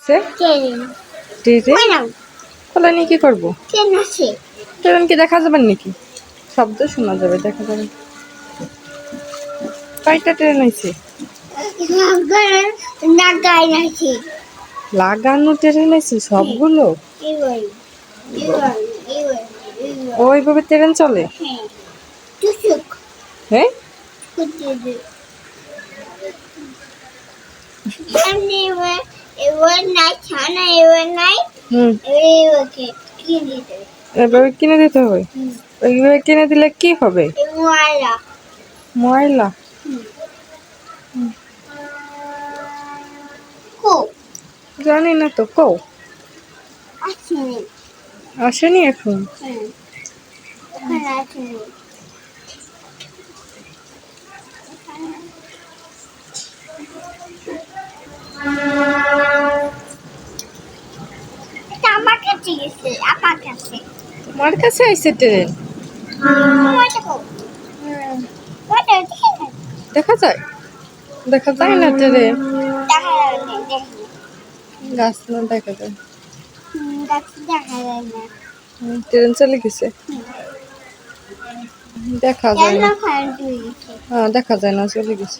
সে train train খোলা নিয়ে কি করবো? ট্রেন আছে ট্রেন কি দেখা যাবে নাকি? শব্দ শোনা যাবে, দেখা যাবে না। কয়টা ট্রেন হয়েছে? নাগাই আছে লাগানো ট্রেন হয়েছে সবগুলো? এবার এবার এবার এবার ওইভাবে ট্রেন চলে? হ্যাঁ টুসুক হ্যাঁ, করতে দে সামনে এবার এবার নাই ছানা এবার নাই হুম, এবারকে কিনে দিতে এভাবে কিনে দিতে হবে। ওইভাবে কিনে দিলে কি হবে? ময়লা ময়লা? কো জানি না তো, কও। আসেনি আসেনি এখন? ওখানে আসেনি এটা আমার কাছে গেছে আমার কাছে তোমার কাছে আইছে ট্রেন? তোমার দেখো ওটা ঠিক আছে দেখা যায়? দেখা যায় না ট্রেন, দেখা যাবে না দেখি গাছ না দেখা যায়। গাছ দেখা যায় না ট্রেন চলে গেছে, দেখা যায় কেন না। কারেন্ট হয়ে গেছে হ্যাঁ, দেখা যায় না, চলে গেছে।